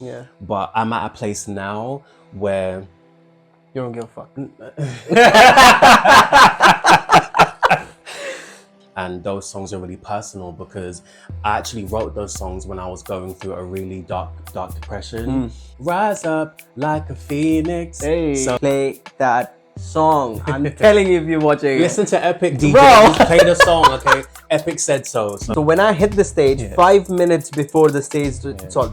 Yeah. But I'm at a place now where You don't give a fuck. and those songs are really personal because I actually wrote those songs when I was going through a really dark depression. Rise up like a phoenix. Hey, So play that song. I'm telling you, if you're watching. listen to Epic DJ. Bro. Just play the song, okay? Epic said so. So when I hit the stage, 5 minutes before the stage, it's all,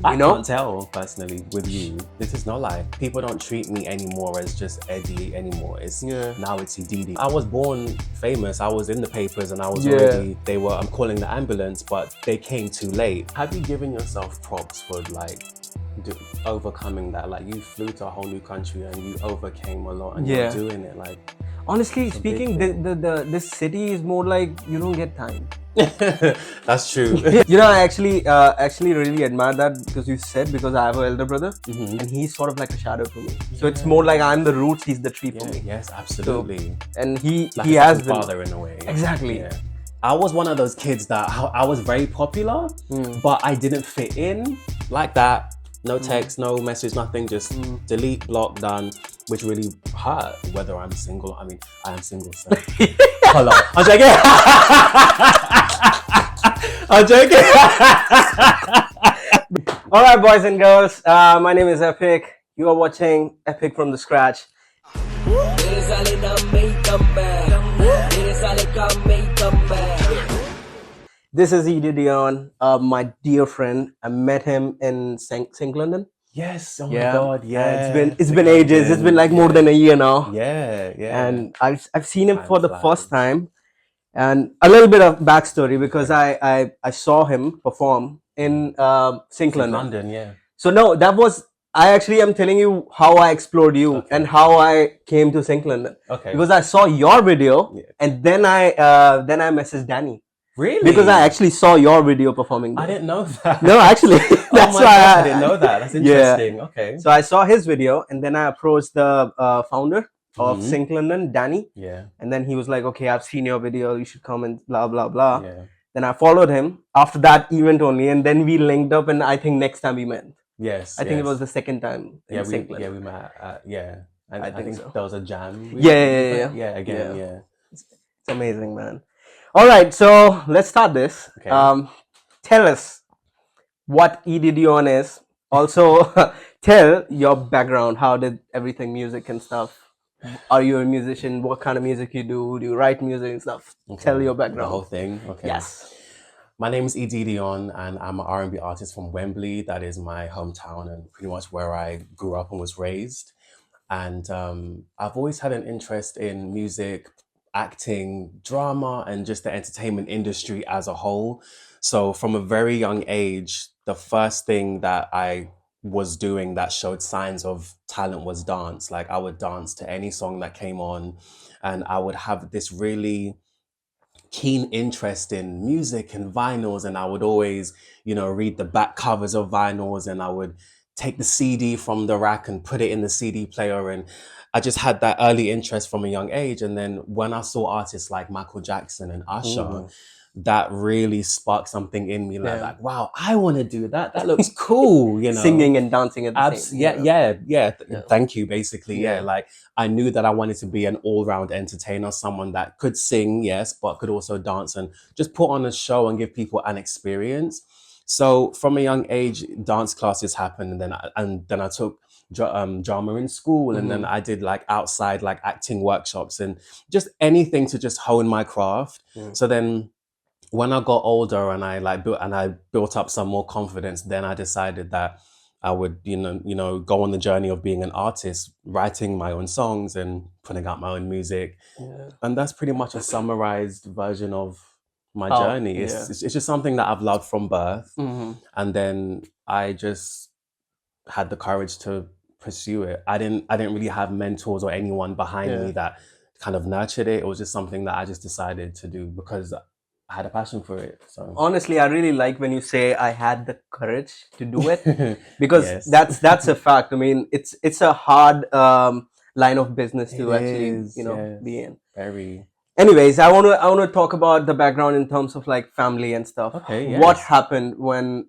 I you know? can't tell personally with you. This is not like people don't treat me anymore as just Eddie anymore. It's now it's Edidion. I was born famous. I was in the papers and I was already. I'm calling the ambulance, but they came too late. Have you given yourself props for like overcoming that? Like you flew to a whole new country and you overcame a lot and you're doing it like. Honestly speaking, this city is more like you don't get time. That's true. You know, I actually really admire that because I have an elder brother and he's sort of like a shadow to me. So it's more like I'm the roots, he's the tree for me. Yes, absolutely. So, and he like has been father in a way. Exactly. Yeah. I was one of those kids that I was very popular, but I didn't fit in like that. No text, no message, nothing. Just delete, block, done. Which really hurt. Whether I'm single, I mean, I am single. So hello, I'm joking. I'm joking. All right, boys and girls. My name is Epic. You are watching Epic from the Scratch. This is Edidion, my dear friend. I met him in St. London. Yes. Oh my God. Yeah. It's been ages. It's been like more than a year now. Yeah. And I've seen him for the first time. And a little bit of backstory because I saw him perform in St. London. Yeah. So no, I actually am telling you how I explored you and how I came to St. London. Okay. Because I saw your video and then I messaged Danny. Really? Because I actually saw your video performing there. I didn't know that. No, actually, that's why I didn't know that. That's interesting. Okay. So I saw his video and then I approached the founder of St. London, Danny. Yeah. And then he was like, okay, I've seen your video. You should come and blah, blah, blah. Yeah. Then I followed him after that event only. And then we linked up and I think next time we met. Yes. I think it was the second time. We met. I think so. There was a jam. Yeah. Again. It's amazing, man. All right, so let's start this. Okay. Tell us what Edidion is. Also, tell your background. How did everything, music and stuff? Are you a musician? What kind of music you do? Do you write music and stuff? Okay. Tell your background. The whole thing? Okay. Yes. My name is Edidion and I'm an R&B artist from Wembley. That is my hometown and pretty much where I grew up and was raised. And I've always had an interest in music, acting, drama, and just the entertainment industry as a whole. So from a very young age, the first thing that I was doing that showed signs of talent was dance. Like I would dance to any song that came on and I would have this really keen interest in music and vinyls, and I would always, read the back covers of vinyls and I would take the CD from the rack and put it in the CD player, and I just had that early interest from a young age. And then when I saw artists like Michael Jackson and Usher, that really sparked something in me. Like, wow, I want to do that. That looks cool, Singing and dancing at the same time. Yeah. Thank you, basically. Yeah. Like I knew that I wanted to be an all-round entertainer, someone that could sing, yes, but could also dance and just put on a show and give people an experience. So from a young age, dance classes happened, and then I took drama in school, and then I did like outside like acting workshops and just anything to just hone my craft. So then when I got older and I built up some more confidence, then I decided that I would go on the journey of being an artist, writing my own songs and putting out my own music. And that's pretty much a summarized version of my journey. It's just something that I've loved from birth. And then I just had the courage to pursue it. I didn't really have mentors or anyone behind me that kind of nurtured it. It was just something that I just decided to do because I had a passion for it. So honestly, I really like when you say I had the courage to do it because that's a fact. I mean, it's a hard line of business to be in. Very. Anyways, I want to talk about the background in terms of like family and stuff. Okay. What happened when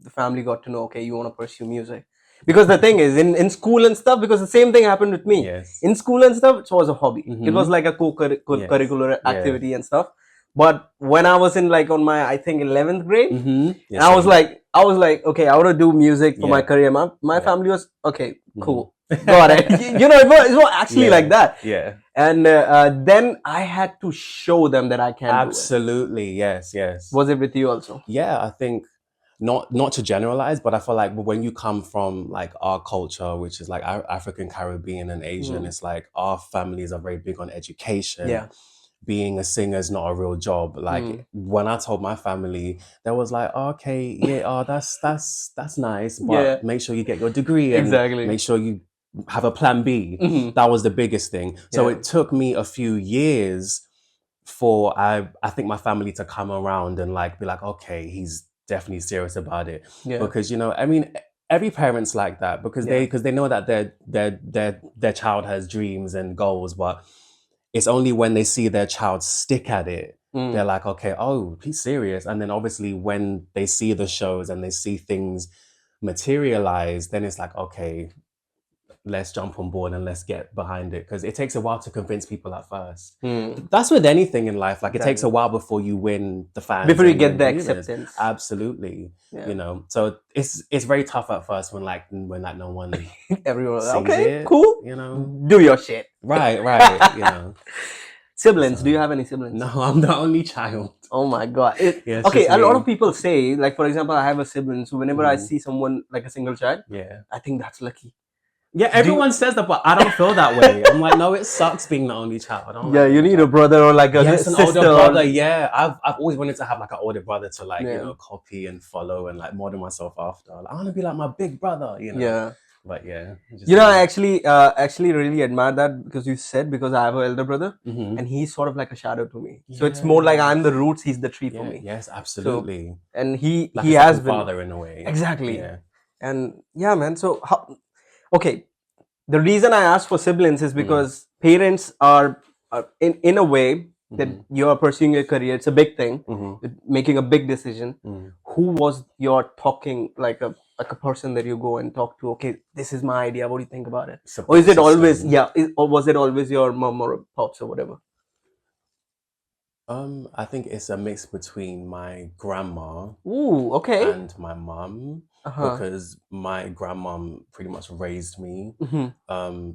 the family got to know, okay, you want to pursue music? Because the thing is, in school and stuff, because the same thing happened with me. Yes. In school and stuff, it was a hobby. It was Mm-hmm. like a Yes. co-curricular Yeah. activity and stuff. But when I was in like on my, I think 11th grade, Mm-hmm. and I was like, okay, I want to do music for my Yeah. career. My Yeah. family was okay, cool, got it. You know, it was actually Yeah. like that. Yeah. And then I had to show them that I can do it. Absolutely. Yes. Yes. Was it with you also? Yeah, I think not to generalize, but I feel like when you come from like our culture, which is like African, Caribbean, and Asian, it's like our families are very big on education. Yeah. Being a singer is not a real job. Like when I told my family, they was like, okay, yeah, oh, that's nice, but Yeah. make sure you get your degree and Exactly. make sure you have a plan B. Mhm. That was the biggest thing. So Yeah. it took me a few years for I think my family to come around and like be like, okay, he's definitely serious about it. Yeah. Because, you know, I mean, every parent's like that because Yeah. they know that their child has dreams and goals, but it's only when they see their child stick at it, they're like, okay, oh, he's serious. And then obviously when they see the shows and they see things materialize, then it's like, okay, let's jump on board and let's get behind it, because it takes a while to convince people at first. That's with anything in life. Like it takes a while before you win the fans, before you and get win the believers. acceptance. Absolutely. Yeah. You know, so it's very tough at first when no one Everyone, sees okay, it, cool, you know, do your shit. right, you know. Siblings, So- do you have any siblings? No, I'm the only child. Oh my god. Yeah, it's Okay, just a lot me. of people say, like for example, I have a sibling, so whenever I see someone like a single child, Yeah. I think that's lucky. Yeah, everyone says that, but I don't feel that way. I'm like, no, it sucks being the only child. I don't Yeah, like you being need the a brother or like a yes, an sister. older brother. Yeah, I've always wanted to have like an older brother to like, Yeah. you know, copy and follow and like model myself after. Like, I want to be like my big brother, you know. Yeah. But yeah, You know, I actually really admire that because you said, because I have an elder brother and he's sort of like a shadow to me. So it's more like I'm the roots, he's the tree for me. Yes, absolutely. So, and he like he a has second been father in a way. exactly. Yeah. And yeah, man. So okay, the reason I asked for siblings is because parents are in a way that you're pursuing your career. It's a big thing, making a big decision. Who was your talking like a person that you go and talk to? Okay, this is my idea. What do you think about it? Support Or is it always system. or was it always your mom or pops or whatever? I think it's a mix between my grandma Ooh, okay. and my mum, because my grandmom pretty much raised me.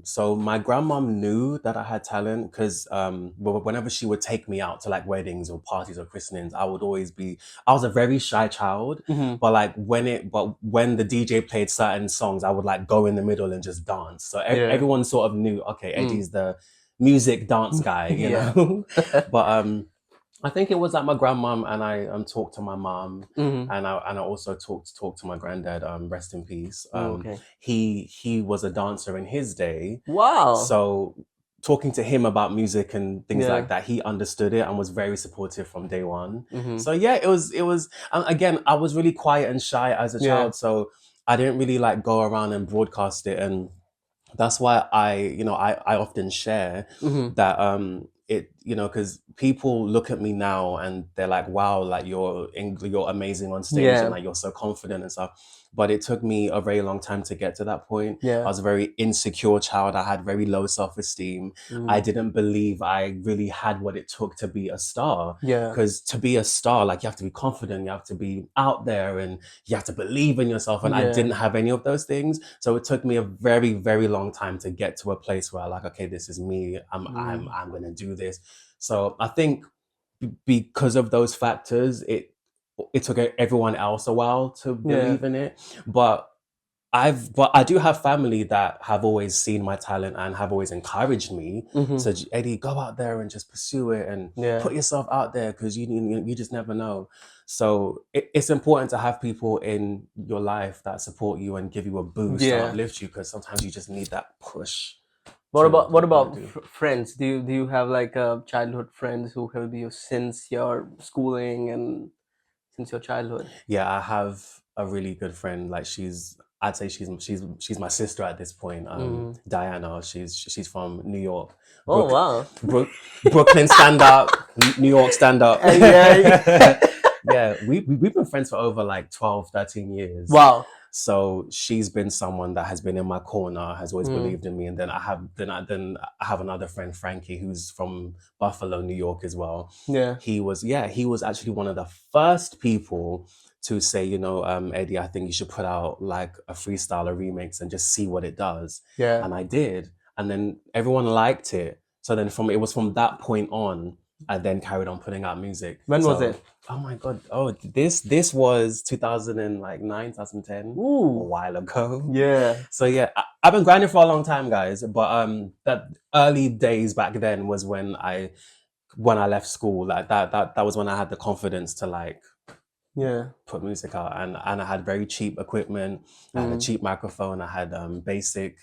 So my grandmom knew that I had talent because whenever she would take me out to like weddings or parties or christenings, I was a very shy child, but like when the DJ played certain songs, I would like go in the middle and just dance. So everyone sort of knew, okay, Eddie's the music dance guy, you know. But I think it was like my grandmom, and I talked to my mom, and I also talked to my granddad. Rest in peace. Okay. He was a dancer in his day. Wow. So talking to him about music and things like that, he understood it and was very supportive from day one. So yeah, it was. Again, I was really quiet and shy as a child, so I didn't really like go around and broadcast it, and that's why I often share that it, you know, because people look at me now and they're like, wow, like you're amazing on stage and like you're so confident and stuff. But it took me a very long time to get to that point. I was a very insecure child. I had very low self-esteem. I didn't believe I really had what it took to be a star. Because to be a star, like you have to be confident, you have to be out there, and you have to believe in yourself. And I didn't have any of those things. So it took me a very, very long time to get to a place where like, okay, this is me. I'm going to do this. So I think because of those factors, it took everyone else a while to believe in it. But I do have family that have always seen my talent and have always encouraged me. Said, Eddie, go out there and just pursue it and put yourself out there, because you just never know. So it's important to have people in your life that support you and give you a boost and uplift you, because sometimes you just need that push. What about friends? Do you have like childhood friends who help you since your schooling and since your childhood? Yeah, I have a really good friend. Like I'd say she's my sister at this point. Diana. She's from New York. Wow. Brooklyn stand up, New York stand up. Yeah, we've been friends for over like 12, 13 years. Wow. So she's been someone that has been in my corner, has always Mm. believed in me. And then I have another friend, Frankie, who's from Buffalo, New York as well. Yeah. He was actually one of the first people to say, you know, Eddie, I think you should put out like a freestyle, a remix, and just see what it does. Yeah. And I did, and then everyone liked it. So then it was from that point on, I then carried on putting out music. When was So it? oh my god! Oh, this was 2009, 2010, a Ooh. while ago. Yeah. So yeah, I've been grinding for a long time, guys. But that early days back then was when I left school. Like that was when I had the confidence to like Yeah. put music out, and I had very cheap equipment. I had a Mm. cheap microphone. I had basic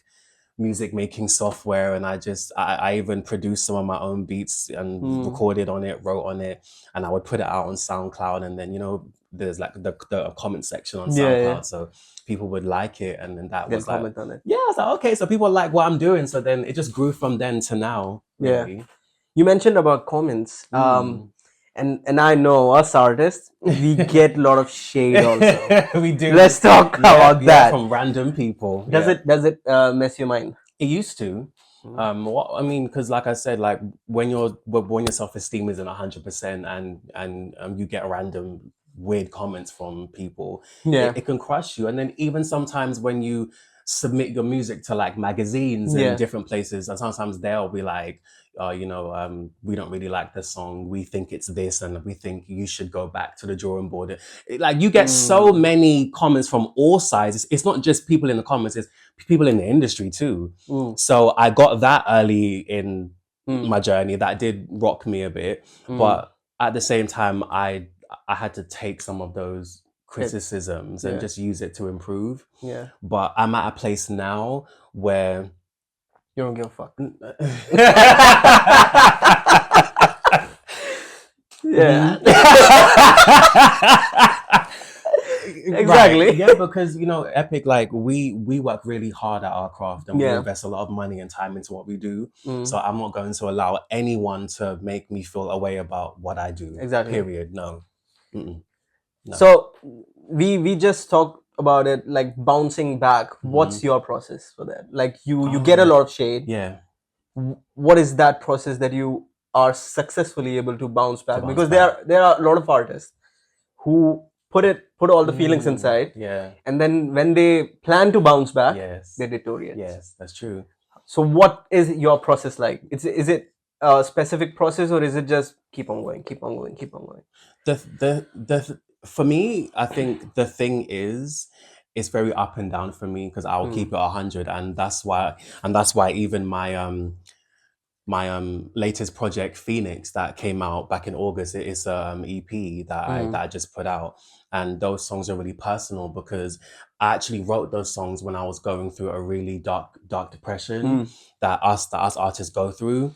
music making software, and I even produced some of my own beats and Mm. recorded on it, wrote on it, and I would put it out on SoundCloud. And then, you know, there's like the comment section on Yeah. Yeah. SoundCloud, so people would like it. And then that They'll was like, comment on it. yeah, I was like, okay, so people like what I'm doing. So then it just grew from then to now, Yeah. really. You mentioned about comments. Mm. And I know us artists, we get a lot of shade also. We do. Let's talk about that. From random people. Does it mess your mind? It used to. What I mean, because like I said, like when your self-esteem isn't 100%, and you get random weird comments from people, Yeah. it can crush you. And then even sometimes when you submit your music to like magazines Yeah. and different places, and sometimes they'll be like, you know, we don't really like this song. We think it's this, and we think you should go back to the drawing board. Like you get so many comments from all sides. It's not just people in the comments; it's people in the industry too. So I got that early in my journey. That did rock me a bit, but at the same time, I had to take some of those criticisms and just use it to improve. Yeah. But I'm at a place now where you don't give a fuck. Yeah. Exactly. Right. Yeah, because you know, Epic, like we work really hard at our craft, and we invest a lot of money and time into what we do. So I'm not going to allow anyone to make me feel a way about what I do. Exactly. Period. No. No. So we just talked about it, like bouncing back. What's your process for that? Like you get a lot of shade. Yeah. What is that process that you are successfully able to bounce back? Because there are a lot of artists who put all the feelings inside. Yeah. And then when they plan to bounce back, they deteriorate. Yes, that's true. So what is your process like? Is it a specific process, or is it just keep on going? For me, I think the thing is, it's very up and down for me, because I'll keep it 100, and that's why even my latest project, Phoenix, that came out back in August, it is a EP that I just put out, and those songs are really personal because I actually wrote those songs when I was going through a really dark depression that us artists go through.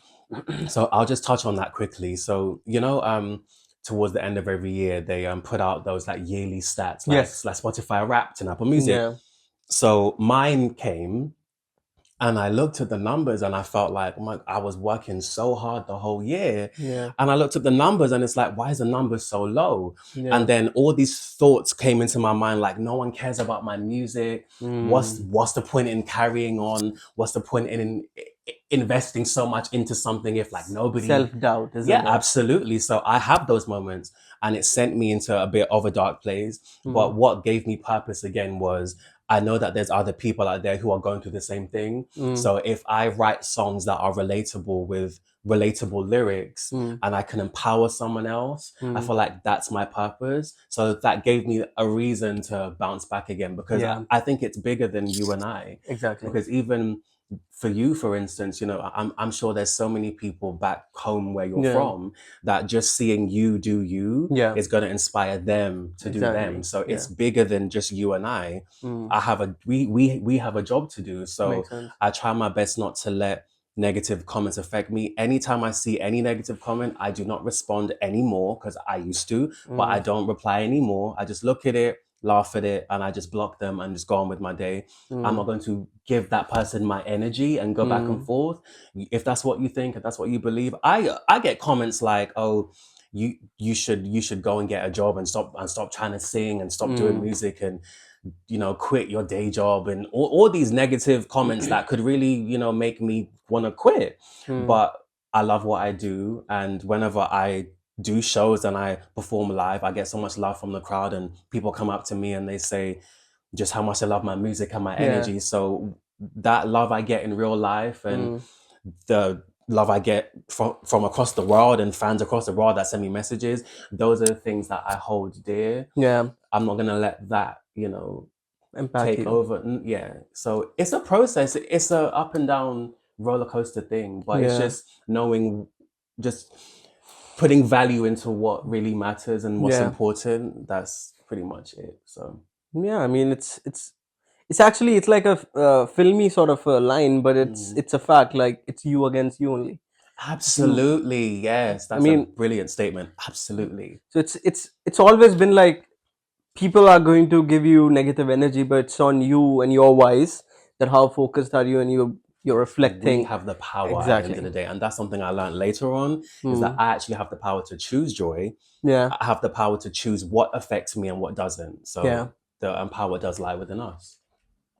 So I'll just touch on that quickly. So you know, towards the end of every year, they put out those like yearly stats, like Spotify Wrapped and Apple Music. Yeah. So mine came, and I looked at the numbers, and I felt like, I was working so hard the whole year. Yeah. And I looked at the numbers, and it's like, why is the number so low? Yeah. And then all these thoughts came into my mind, like, no one cares about my music. What's the point in carrying on? What's the point in investing so much into something if like nobody... Self-doubt, isn't it? Yeah, absolutely. So I have those moments, and it sent me into a bit of a dark place. But what gave me purpose again was, I know that there's other people out there who are going through the same thing. So if I write songs that are relatable with relatable lyrics, and I can empower someone else, I feel like that's my purpose. So that gave me a reason to bounce back again, because I think it's bigger than you and I. Exactly. Because even for you, for instance, you know, I'm sure there's so many people back home where you're from that just seeing you do you is going to inspire them to do them. So it's bigger than just you and I. We have a job to do. So I try my best not to let negative comments affect me. Anytime I see any negative comment, I do not respond anymore, because I used to, but I don't reply anymore. I just look at it, laugh at it, and I just block them and just go on with my day. I'm not going to give that person my energy and go back and forth. If that's what you think, if that's what you believe, I get comments like, oh, you should go and get a job and stop trying to sing and stop doing music and quit your day job and all these negative comments that could really make me want to quit. Mm. But I love what I do, and whenever I do shows and I perform live, I get so much love from the crowd, and people come up to me and they say just how much they love my music and my Yeah. energy. So that love I get in real life and Mm. the love I get from across the world and fans across the world that send me messages, those are the things that I hold dear. Yeah. I'm not gonna let that, Impact take you. over. Yeah. So it's a process. It's a up and down roller coaster thing, but it's Yeah. just knowing, just putting value into what really matters and what's Yeah. important. That's pretty much it. So Yeah. I mean, it's actually it's like a filmy sort of a line, but it's a fact. Like it's you against you only. You. absolutely, yes, I that's a mean, brilliant statement. Absolutely. so it's always been like people are going to give you negative energy, but it's on you and your wise that how focused are you and you're We reflecting. have the power at the end of Exactly. the day, and that's something I learned later on, is that Hmm. I actually have the power to choose joy. Yeah. I have the power to choose what affects me and what doesn't. Yeah. So the power does lie within us.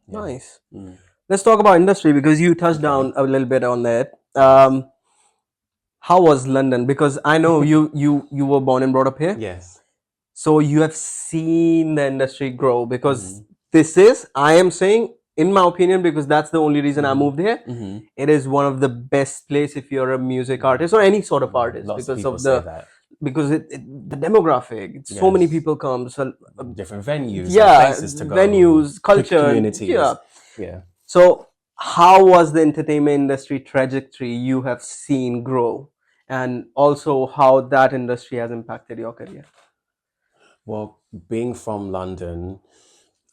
Yeah. Nice. Mm. Let's talk about industry because you touched Okay. down a little bit on that. Yes. How was London? Because I know you were born and brought up here, Yes. so you have seen the industry grow. Because Hmm. this is, I am saying, in my opinion, because that's the only reason I Hmm. moved here. Hmm. It is one of the best place if you're a music artist or any sort of Yeah. artist Lots of because people of say the that. because the demographic. So many Yes. people come. So Different venues and yeah, places to go, venues, culture. Yeah. communities. Yeah. So, how was the entertainment industry trajectory you have seen grow, and also how that industry has impacted your career? Well, being from London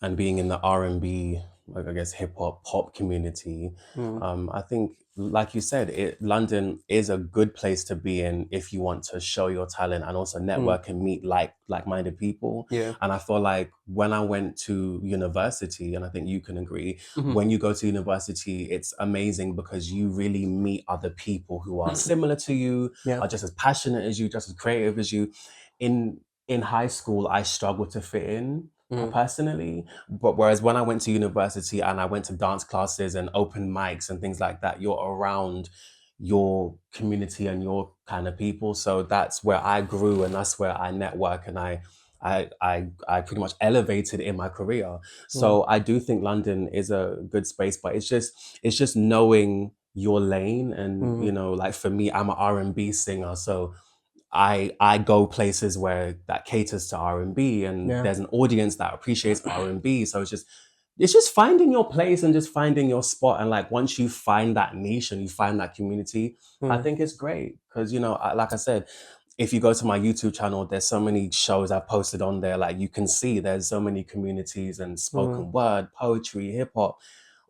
and being in the R&B, like I guess hip hop pop community, Mm. I think, like you said, London is a good place to be in if you want to show your talent and also Mm. network and meet like-minded people. Yeah. And I feel like when I went to university, and I think you can agree, Hmm. when you go to university, it's amazing because you really meet other people who are similar to you, Yeah. are just as passionate as you, just as creative as you. In high school, I struggled to fit in Mm. personally, but whereas when I went to university and I went to dance classes and open mics and things like that, you're around your community and your kind of people. So that's where I grew and that's where I network and I pretty much elevated in my career. Mm. So I do think London is a good space, but it's just knowing your lane. And Mm. like for me, I'm an R&B singer, so I go places where that caters to R&B, and Yeah. there's an audience that appreciates R&B. So it's just finding your place and just finding your spot. And like once you find that niche and you find that community, I Mm. think it's great because like I said, if you go to my YouTube channel, there's so many shows I've posted on there. Like you can see, there's so many communities and Mm. spoken word, poetry, hip hop,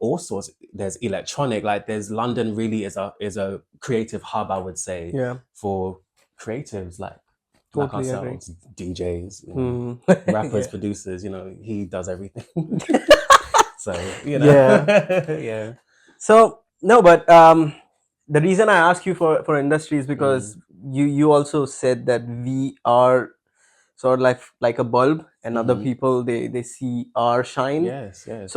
all sorts. There's electronic. Like there's London really is a creative hub, I would say, Yeah. for creatives like Totally agree. ourselves, DJs, Mm. rappers, Yeah. producers. He does everything. So Yeah. yeah. So no, but the reason I ask you for industry is Mm. because you also said that we are sort of like a bulb, and other Hmm. people they see our shine. Yes, yes.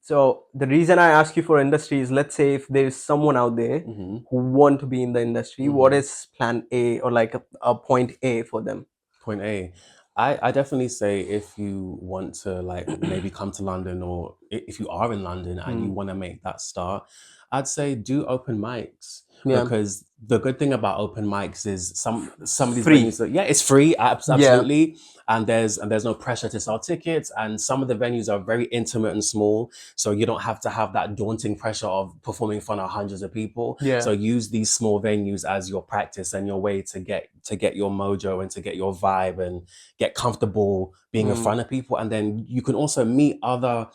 So the reason I ask you for industry is, let's say if there is someone out there Hmm. who want to be in the industry, what Hmm. is plan A or like a point A for them? Point A. I definitely say if you want to like maybe come to London, or if you are in London and you Mm. want to make that start, I'd say do open mics, Yeah. because the good thing about open mics is some of these Free. venues that, yeah, it's free, Yeah. absolutely, and there's no pressure to sell tickets, and some of the venues are very intimate and small, so you don't have to have that daunting pressure of performing in front of hundreds of people. Yeah. So use these small venues as your practice and your way to get your mojo and to get your vibe and get comfortable being in Mm. front of people. And then you can also meet other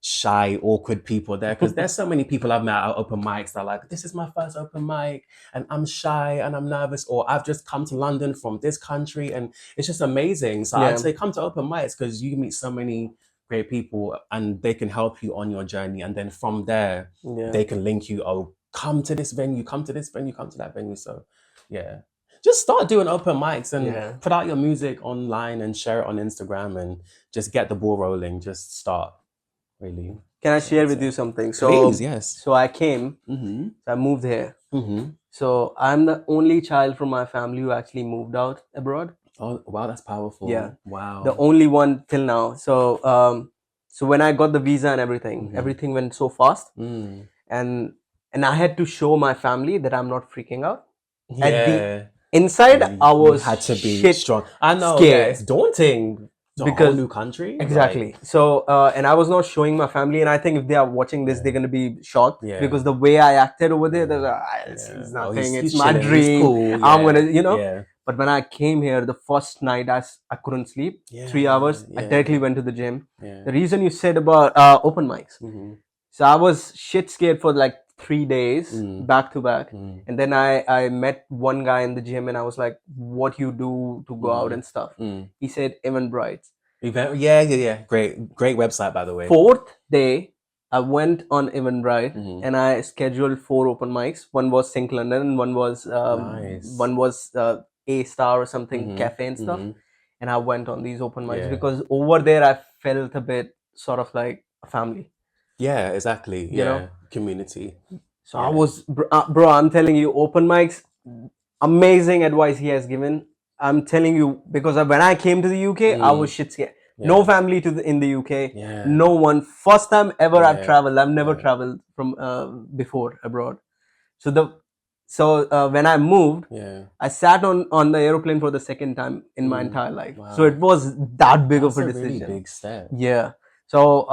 shy, awkward people there, because there's so many people I've met at open mics that are like, this is my first open mic and I'm shy and I'm nervous, or I've just come to London from this country, and it's just amazing. So I'd Yeah. say come to open mics because you meet so many great people and they can help you on your journey. And then from there, Yeah. they can link you, oh, come to this venue, come to this venue, come to that venue. So yeah. just start doing open mics and Yeah. put out your music online and share it on Instagram and just get the ball rolling. Just start, really. Can I That's what share I'd with say. you something? Please, yes. So I came, Mm-hmm. I moved here. Mm-hmm. So I'm the only child from my family who actually moved out abroad. Oh, wow, that's powerful. Yeah. Wow. The only one till now. So when I got the visa and everything, Mhm. everything went so fast, Mm. and I had to show my family that I'm not freaking out. At Yeah. the inside, I You was had to be shit strong. I know, yeah, scared it's daunting. It's a whole because new country. exactly. So and I was not showing my family, and I think if they are watching this, Yeah. they're gonna be shocked Yeah. because the way I acted over there, they're Yeah. like, "Ah, it's Yeah. Oh, nothing. he's It's my chilling. He's dream. cool. I'm Yeah. gonna, you know." Yeah. But when I came here, the first night I couldn't sleep. Yeah. 3 hours. I Yeah. directly went to the gym. Yeah. The reason you said about open mics. Mm-hmm. So I was shit scared for like 3 days back to back. And then I met one guy in the gym and I was like, what you do to go out and stuff? He said, Eventbrite. Yeah. Great website, by the way. 4th day, I went on Eventbrite and I scheduled 4 open mics. One was Sync London and one was Nice. A Star or something, cafe and stuff. And I went on these open mics because over there I felt a bit sort of like a family. Yeah, exactly. You know? Community. So I was, bro, I'm telling you, open mics, amazing advice he has given. I'm telling you, because when I came to the UK, I was shit scared. No family in the UK. No one. First time ever I've traveled. I've never traveled from before abroad. So when I moved, I sat on the aeroplane for the second time in my entire life. Wow. So it was that big of a decision. Really big step. Yeah. So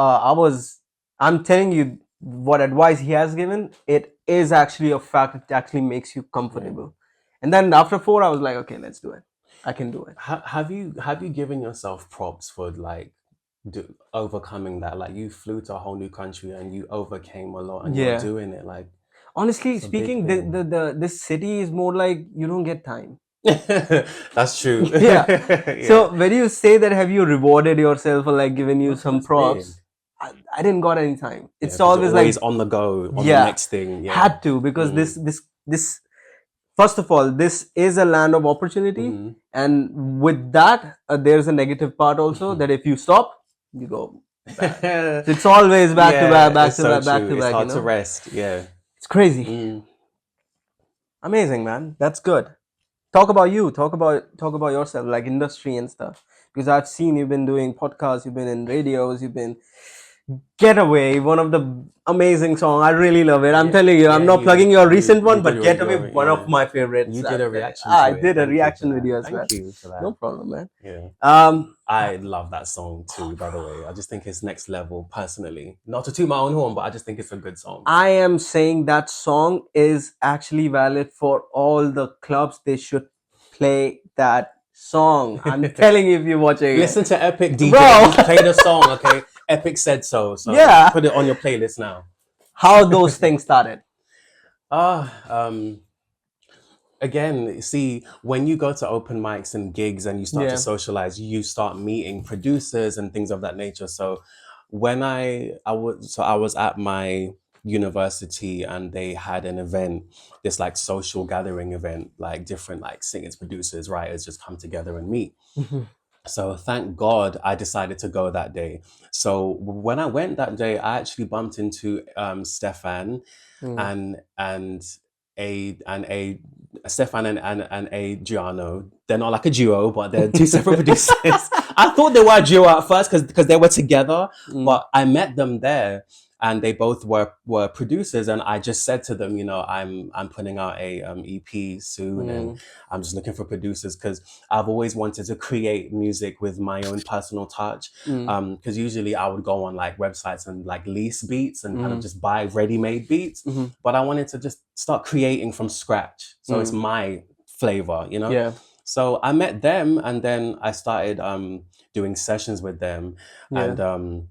I'm telling you what advice he has given. It is actually a fact. It actually makes you comfortable. And then after 4, I was like, okay, let's do it. I can do it. Have you given yourself props for like overcoming that? Like you flew to a whole new country and you overcame a lot and you're doing it. Like honestly speaking, this city is more like you don't get time. That's true. Yeah. So when you say that, have you rewarded yourself or like given you some props? I didn't got any time. It's always like on the go, on the next thing. Yeah. Had to, because this first of all, this is a land of opportunity, and with that, there's a negative part also that if you stop, you go back. It's always back to back, back to back, back to back. It's hard to rest. Yeah, it's crazy. Amazing, man. That's good. Talk about you. Talk about yourself, like industry and stuff. Because I've seen you've been doing podcasts, you've been in radios, you've been Getaway, one of the amazing songs. I really love it. I'm telling you, I'm not plugging your recent one, but Getaway, one of my favorites. You did a reaction. I did a reaction video as well. Thank you for that. No problem, man. Yeah. I love that song too, by the way. I just think it's next level personally. Not to toot my own horn, but I just think it's a good song. I am saying that song is actually valid for all the clubs. They should play that song. I'm telling you, if you're watching Listen to Epic DJ. Play the song, okay? Epic said so. So yeah, put it on your playlist now. How those things started? Again, see, when you go to open mics and gigs and you start to socialize, you start meeting producers and things of that nature. So when I was at my university and they had an event, this like social gathering event, like different like singers, producers, writers just come together and meet. So thank God I decided to go that day. So when I went that day, I actually bumped into Stefan and Stefan and Adriano. They're not like a duo, but they're two separate producers. I thought they were a duo at first because they were together, but I met them there. And they both were producers, and I just said to them, you know, I'm putting out a EP soon, and I'm just looking for producers because I've always wanted to create music with my own personal touch. Because usually I would go on like websites and like lease beats and kind of just buy ready-made beats, but I wanted to just start creating from scratch, so it's my flavor, you know. Yeah. So I met them, and then I started doing sessions with them, and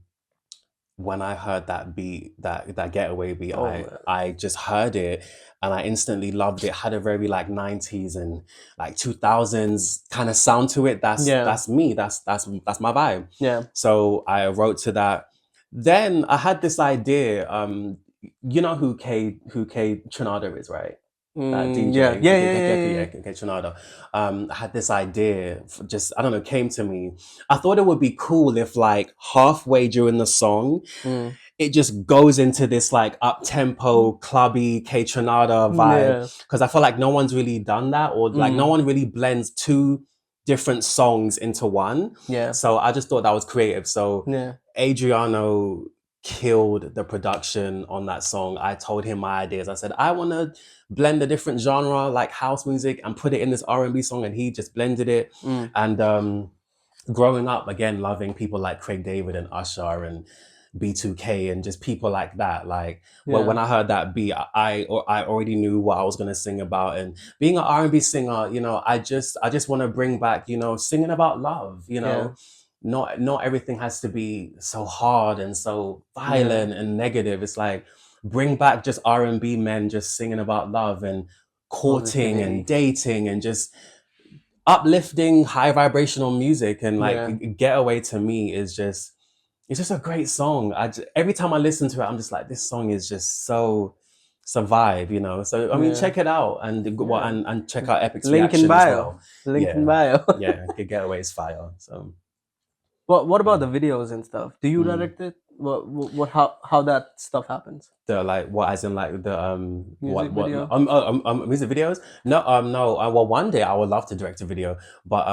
when I heard that beat, that Getaway beat, I just heard it and I instantly loved it. Had a very like 90s and like 2000s kind of sound to it. That's me. That's my vibe. Yeah. So I wrote to that. Then I had this idea. You know who K Trinada is, right? that Yeah, DJ, yeah, yeah, yeah, yeah. Tronado, had this idea, just, I don't know, came to me. I thought it would be cool if, like, halfway during the song, Mm. it just goes into this, like, up tempo, clubby K Tronada vibe. Yeah. Because I feel like no one's really done that, or like no Mm. one really blends two different songs into one. Yeah. So I just thought that was creative. So Yeah. Adriano killed the production on that song. I told him my ideas. I said, I want to blend a different genre like house music and put it in this R&B song, and he just blended it. Mm. And growing up, again, loving people like Craig David and Usher and B2K and just people like that. Like, well, Yeah. when I heard that beat, I already knew what I was gonna sing about. And being an R&B singer, I just want to bring back, singing about love. Yeah. Not everything has to be so hard and so Yeah. violent and negative. It's like, bring back just R&B men just singing about love and courting and Positivity. dating and just uplifting, high vibrational music. And like, Yeah. Getaway to me is just, it's just a great song. Every time I listen to it, I'm just like, this song is just so, survive. So I mean, Yeah. check it out, and Yeah. and check out Epic's Link in reaction as bio. well. Link in Yeah, bio. yeah, Getaway is fire. So What about yeah. the videos and stuff? Do you Mm. direct it? What how that stuff happens? The, like, what, as in, like, the Music what video? music videos? No. Well, one day I would love to direct a video, but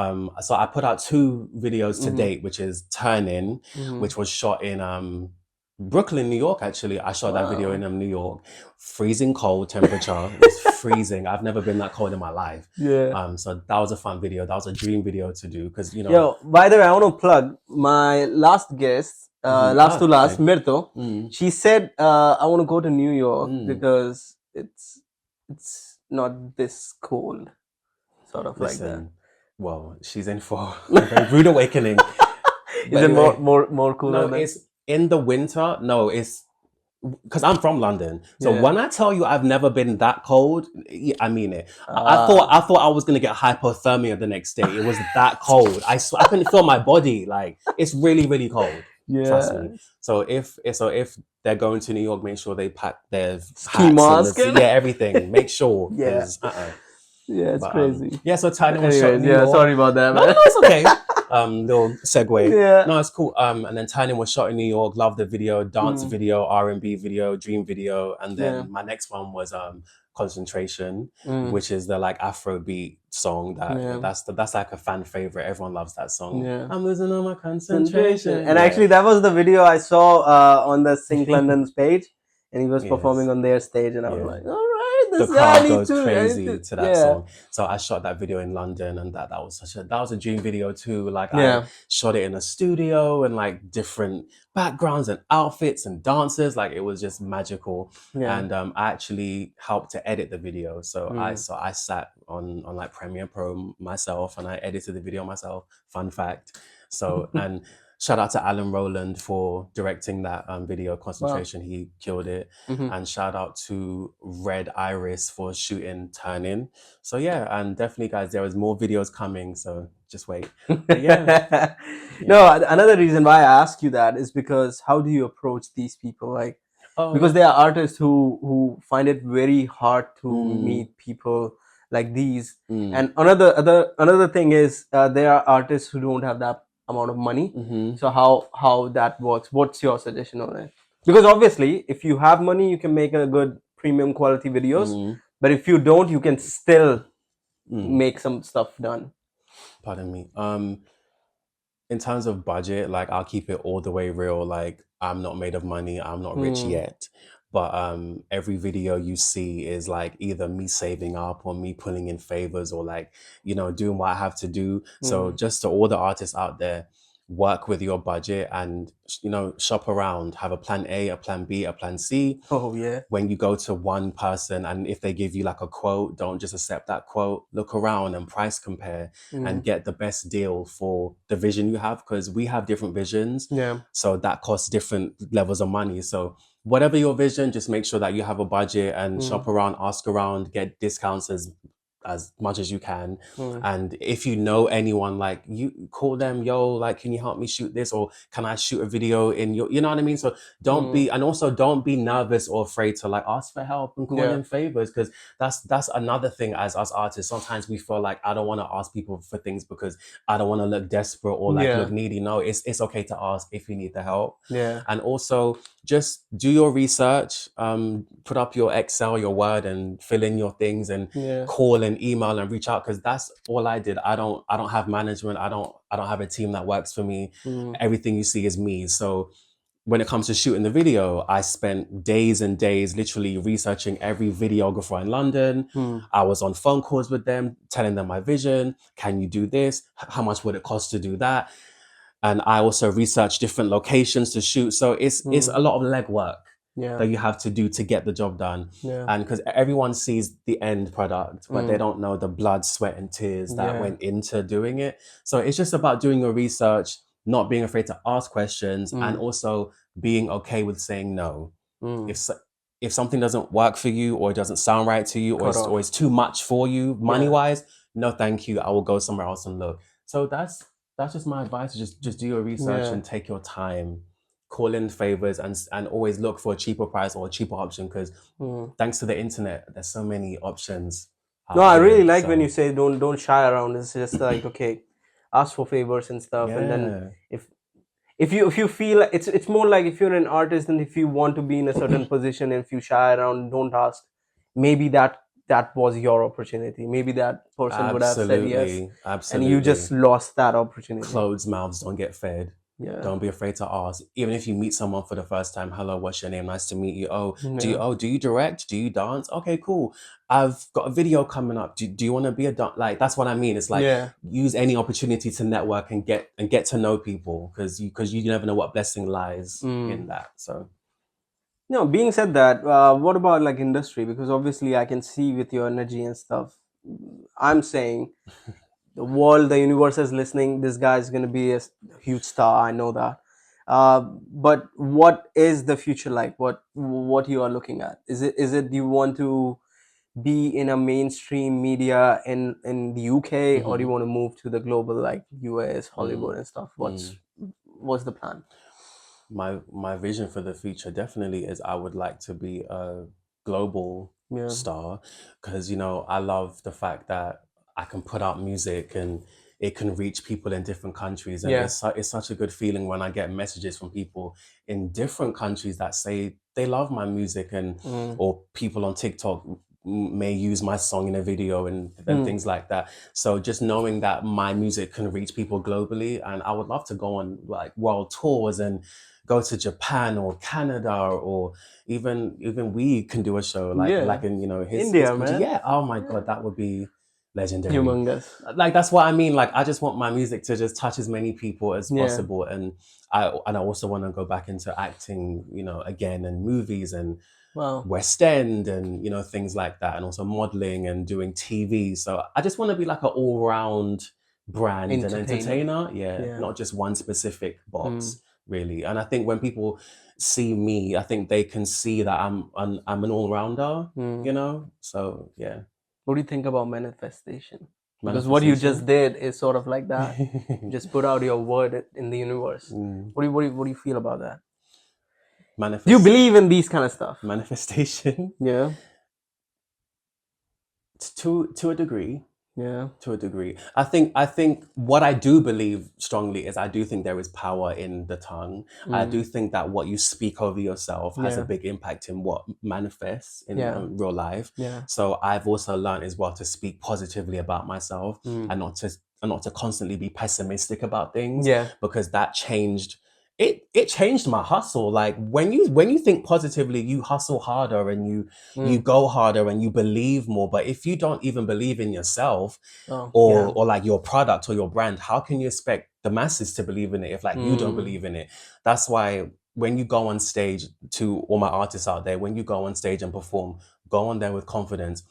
so I put out two videos to Mm-hmm. date, which is Turning, Mm-hmm. which was shot in Brooklyn, New York. Actually, I shot that video in Wow. New York. Freezing cold temperature. It was freezing. I've never been that cold in my life. Yeah. So that was a fun video. That was a dream video to do, because Yo, by the way, I want to plug my last guest, last to last, okay. Mirto. Mm, She said, I want to go to New York mm. because it's not this cold, sort of like that. Listen, well, she's in for a very rude awakening. Is But it anyway, more cooler no, than? it's in the winter. No, it's because I'm from London. So Yeah. when I tell you I've never been that cold, I mean it. I thought I was gonna get hypothermia the next day. It was that cold. I couldn't feel my body. Like, it's really, really cold. Trust Yeah. me. So if they're going to New York, make sure they pack their Ski hats and mask. everything. Make sure, Yeah. because Yeah, it's But crazy. yeah, so Tiny was shot in Anyways, New yeah, York. sorry about that, No, man. it's okay. Little segue. Yeah. No, it's cool. And then Tiny was shot in New York. Loved the video, dance Mm. video, R&B video, dream video, and then Yeah. my next one was Concentration, Mm. which is the, like, Afrobeat song that Yeah. that's like a fan favorite. Everyone loves that song. Yeah. I'm losing all my concentration. And Yeah. actually, that was the video I saw on the Sync London's page, and he was Yes. performing on their stage, and I was Yeah. like, all right, The this crowd guy goes needs crazy to to that song. So I shot that video in London, and that was a dream video too. Like, Yeah. I shot it in a studio, and, like, different backgrounds and outfits and dances. Like, it was just magical. Yeah. And I actually helped to edit the video. So Mm. I sat on like Premiere Pro myself, and I edited the video myself. Fun fact. So and shout out to Alan Rowland for directing that video, Concentration. He killed it. Mhm. And shout out to Red Iris for shooting Turning. So yeah, and definitely, guys, there is more videos coming. So just wait. But yeah. No, another reason why I ask you that is because how do you approach these people? Like, Oh, because there are artists who find it very hard to Mm. meet people like these. Mm. And another thing is there are artists who don't have that amount of money. Mhm. So how that works? What's your suggestion on it? Because obviously, if you have money, you can make a good premium quality videos. Mm. But if you don't, you can still Mm. make some stuff done. Pardon me. In terms of budget, like, I'll keep it all the way real. Like, I'm not made of money. I'm not rich Mm. yet. But every video you see is, like, either me saving up or me pulling in favors, or, like, doing what I have to do. So just to all the artists out there, work with your budget and, shop around. Have a plan A, a plan B, a plan C. Oh yeah. When you go to one person, and if they give you, like, a quote, don't just accept that quote. Look around and price compare and get the best deal for the vision you have, because we have different visions. Yeah. So that costs different levels of money. So whatever your vision, just make sure that you have a budget and shop around, ask around, get discounts as much as you can. Mm. And if you know anyone, like, you call them, yo, like, can you help me shoot this, or can I shoot a video in your, you know what I mean? So don't be, and also don't be nervous or afraid to like ask for help and call Yeah. in favors, because that's another thing. As us artists, sometimes we feel like, I don't want to ask people for things because I don't want to look desperate or like Yeah. look needy. No, it's okay to ask if you need the help. Yeah. And also just do your research, put up your Excel, your Word, and fill in your things, and Yeah. call and email and reach out, because that's all I did. I don't have management. I don't have a team that works for me. Mm. Everything you see is me. So when it comes to shooting the video, I spent days and days literally researching every videographer in London. Mm. I was on phone calls with them, telling them my vision. Can you do this? How much would it cost to do that? And I also researched different locations to shoot. So it's a lot of legwork Yeah. that you have to do to get the job done. Yeah. And because everyone sees the end product, but they don't know the blood, sweat, and tears that Yeah. went into doing it. So it's just about doing your research, not being afraid to ask questions, and also being okay with saying no. If something doesn't work for you, or it doesn't sound right to you, or it's too much for you money wise, no thank you, I will go somewhere else and look. So that's just my advice. Just do your research and take your time. Call in favors, and always look for a cheaper price or a cheaper option, because thanks to the internet, there's so many options. No, I really like when you say don't shy around. It's just like, okay, ask for favors and stuff, and then if you feel it's more like, if you're an artist and if you want to be in a certain position, and if you shy around, don't ask. Maybe that was your opportunity. Maybe that person would have said yes, and you just lost that opportunity. Closed mouths don't get fed. Yeah. Don't be afraid to ask. Even if you meet someone for the first time, hello, what's your name? Nice to meet you. Do you direct? Do you dance? Okay, cool. I've got a video coming up. Do you want to be a like? That's what I mean. It's like, use any opportunity to network and get to know people, because you never know what blessing lies in that. So. No, being said that, what about like industry? Because obviously I can see with your energy and stuff, I'm saying the world, the universe is listening. This guy is going to be a huge star. I know that. But what is the future like? What you are looking at? Is it you want to be in a mainstream media in the UK, or do you want to move to the global, like US, Hollywood and stuff? What's the plan? My vision for the future definitely is, I would like to be a global star, because I love the fact that I can put out music and it can reach people in different countries, and it's such a good feeling when I get messages from people in different countries that say they love my music, and or people on TikTok may use my song in a video and things like that. So just knowing that my music can reach people globally, and I would love to go on like world tours and go to Japan or Canada, or even we can do a show like in his India, his man. Yeah, oh my god, that would be legendary. Humongous. Like, that's what I mean. Like, I just want my music to just touch as many people as possible, and I also want to go back into acting, again, and movies and West End and things like that, and also modeling and doing TV. So I just want to be like an all-round brand and entertainer. Not just one specific box, really. And I think when people see me, I think they can see that I'm an all-rounder. So yeah. What do you think about manifestation? Because what you just did is sort of like that. Just put out your word in the universe. What do you feel about that? Do you believe in these kind of stuff? Manifestation? Yeah. To a degree. Yeah. To a degree. I think what I do believe strongly is, I do think there is power in the tongue. I do think that what you speak over yourself has a big impact in what manifests in real life. So I've also learned as well to speak positively about myself, and not to constantly be pessimistic about things, because that changed. It changed my hustle. Like, when you think positively, you hustle harder, and you go harder, and you believe more. But if you don't even believe in yourself, or like your product or your brand, how can you expect the masses to believe in it if you don't believe in it? That's why when you go on stage, to all my artists out there, when you go on stage and perform, go on there with confidence.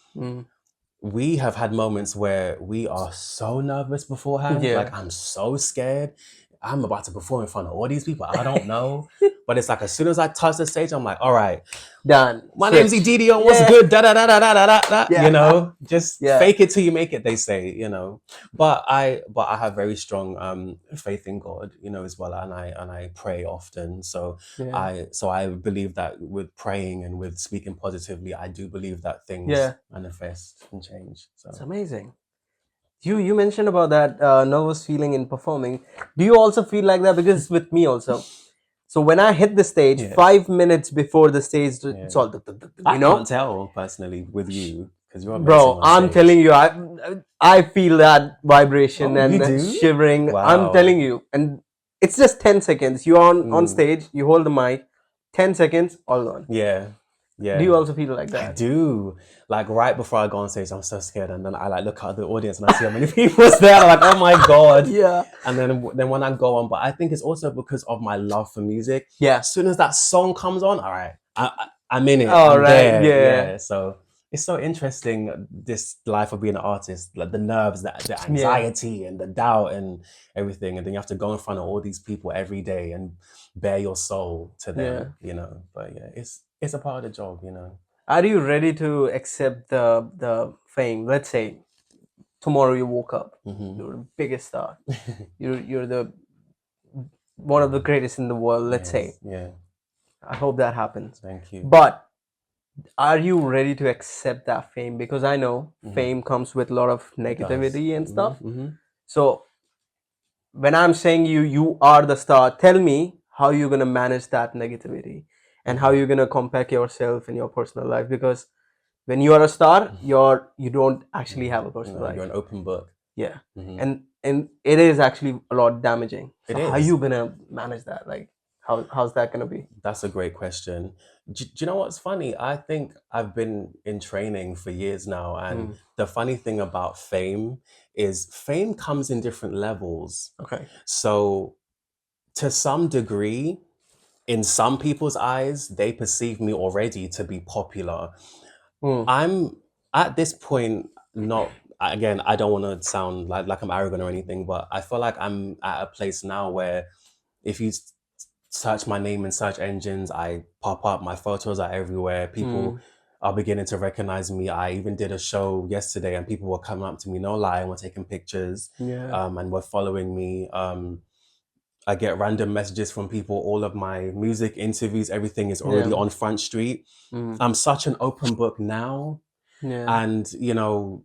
We have had moments where we are so nervous beforehand. Like, I'm so scared. I'm about to perform in front of all these people I don't know. But it's like as soon as I touch the stage, I'm like, all right, Done. my name's Switch. Edidion. What's Yeah. good? Da da da da da da da. Yeah. You know, just Yeah. fake it till you make it. They say, you know. But I have very strong faith in God, you know, as well, and I pray often. So Yeah. I believe that with praying and with speaking positively, I do believe that things Yeah. manifest and change. It's So amazing. You mentioned about that nervous feeling in performing. Do you also feel like that? Because with me also. So when I hit the stage, yeah, 5 minutes before the stage, it's yeah. all I you know, can't tell personally with you because you're amazing bro. on I'm stage. telling you, I feel that vibration Oh, you and do? shivering. I'm Wow. telling you, and it's just 10 seconds. You're on Mm, stage, you hold the mic, 10 seconds, all gone. yeah, Do yeah. you also feel like I that? do. Like right before I go on stage, I'm so scared, and then I like look at the audience and I see how many people's there. I'm like, oh my god! Yeah. And then when I go on, but I think it's also because of my love for music. Yeah. As soon as that song comes on, all right, I'm in it. All I'm right. there. Yeah. Yeah. So it's so interesting this life of being an artist, like the nerves, the Yeah. anxiety, and the doubt, and everything, and then you have to go in front of all these people every day and bare your soul to Yeah. them. You know. But yeah, it's a part of the job. You know. Are you ready to accept the fame? Let's say tomorrow you woke up, Mm-hmm. you're the biggest star. You're the one of the greatest in the world. Let's say. Yes, yeah. I hope that happens. Thank you. But are you ready to accept that fame? Because I know fame comes with a lot of It does. negativity and stuff. Mm-hmm. So when I'm saying you are the star, tell me how you're gonna manage that negativity and how you're gonna compact yourself in your personal life. Because when you are a star, you don't actually have a personal No, you're life. an open book. Yeah, Mm-hmm. and it is actually a lot damaging. It So how is. you gonna manage that? Like how's that gonna be? That's a great question. Do you know what's funny? I think I've been in training for years now, and Mm, the funny thing about fame comes in different levels. okay. So to some degree, in some people's eyes, they perceive me already to be popular. Mm, I'm at this point not again, I don't want to sound like I'm arrogant or anything, but I feel like I'm at a place now where if you search my name in search engines, I pop up, my photos are everywhere. People mm, are beginning to recognize me. I even did a show yesterday and people were coming up to me, no lie, and were taking pictures, yeah. and were following me. I get random messages from people. All of my music interviews, everything is already Yeah. on Front Street. Mm, I'm such an open book now. yeah. And, you know,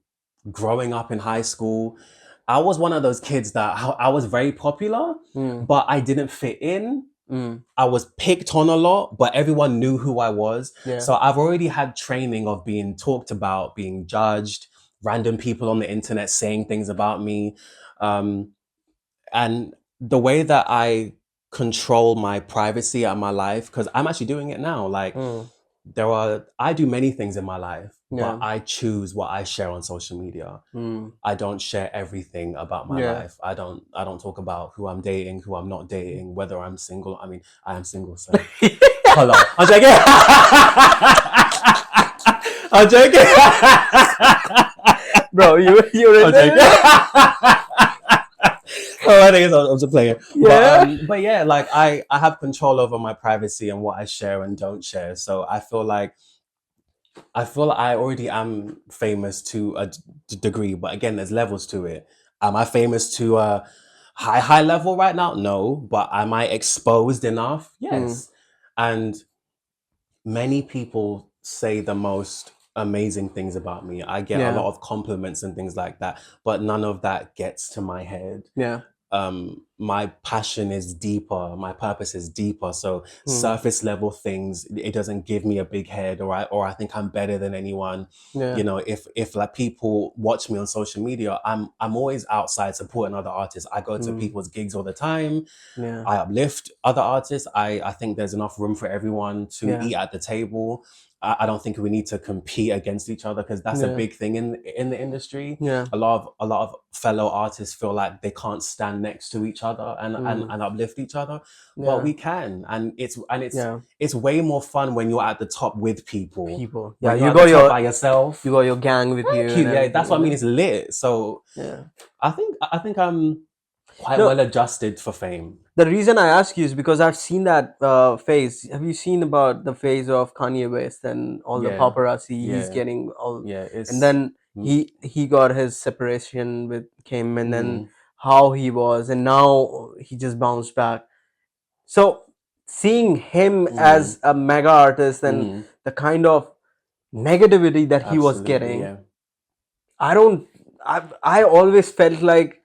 growing up in high school, I was one of those kids that I was very popular, Mm, but I didn't fit in. mm, I was picked on a lot, but everyone knew who I was. yeah. So I've already had training of being talked about, being judged, random people on the internet saying things about me. Um, and the way that I control my privacy and my life, because I'm actually doing it now. Like Mm, I do many things in my life, but yeah. I choose what I share on social media. Mm, I don't share everything about my yeah. life. I don't talk about who I'm dating, who I'm not dating, whether I'm single. I mean, I am single, so hold on. I'm joking. I'm joking. Bro, you're I'm in joking. there. Oh, I think I'm just playing. Yeah. But yeah, like I have control over my privacy and what I share and don't share. So I feel like I already am famous to a degree, but again, there's levels to it. Am I famous to a high level right now? No, but am I exposed enough? Mm, Yes. And many people say the most amazing things about me. I get a yeah. lot of compliments and things like that, but none of that gets to my head. Yeah. My passion is deeper, my purpose is deeper. So Mm, surface level things, it doesn't give me a big head, or I think I'm better than anyone. yeah. You know, if like people watch me on social media, I'm always outside supporting other artists. I go to Mm, people's gigs all the time. yeah. I uplift other artists. I think there's enough room for everyone to Yeah. eat at the table. I don't think we need to compete against each other because that's a Yeah. big thing in the industry. Yeah. A lot of fellow artists feel like they can't stand next to each other Mm, and uplift each other, but yeah. we can, and Yeah. it's way more fun when you're at the top with people. People. Yeah. When you're at the top by yourself, You got your gang with you thank you. and Yeah, everything. that's what I mean. It's lit. So Yeah. I think quite No, well adjusted for fame. the reason I ask you is because I've seen that phase. Have you seen about the phase of Kanye West and all the Yeah, paparazzi he's yeah, getting all, yeah. and It's then he got his separation with Kim, and then mm, how he was, and now he just bounced back. So seeing him mm, as a mega artist and mm, the kind of negativity that he was absolutely, getting, yeah. I don't. I always felt like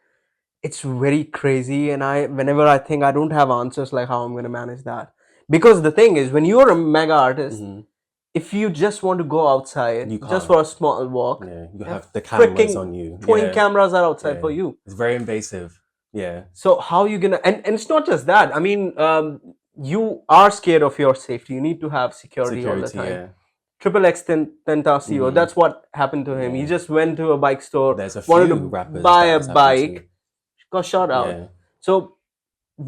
it's very crazy, and I whenever I think I don't have answers like how I'm going to manage that, because the thing is when you're a mega artist, Hmm. if you just want to go outside You just can't. for a small walk, Yeah, you you have have the cameras freaking on you. 20 Yeah, cameras are outside yeah. for you. It's very invasive. Yeah, So how you gonna, and it's not just that, I mean, you are scared of your safety, you need to have security all the security. time. Yeah. Triple X Tentacion, Hmm. that's what happened to him. He Yeah. just went to a bike store, There's a wanted few to rappers buy that a has happened to. bike, got shot out. Yeah. So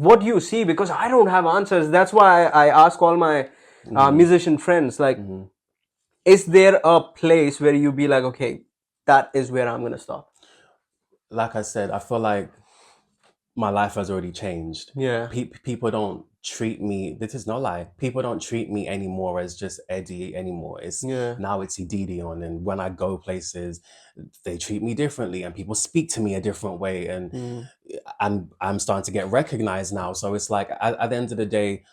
what do you see? Because I don't have answers. That's why I ask all my Hmm. musician friends, like, Hmm. is there a place where you be like, okay, that is where I'm gonna stop? Like I said, I feel like my life has already changed. Yeah, People don't treat me. This is no lie. People don't treat me anymore as just Eddie anymore. It's yeah, now it's Edidion, and when I go places, they treat me differently, and people speak to me a different way, and mm, I'm starting to get recognized now. So it's like at the end of the day,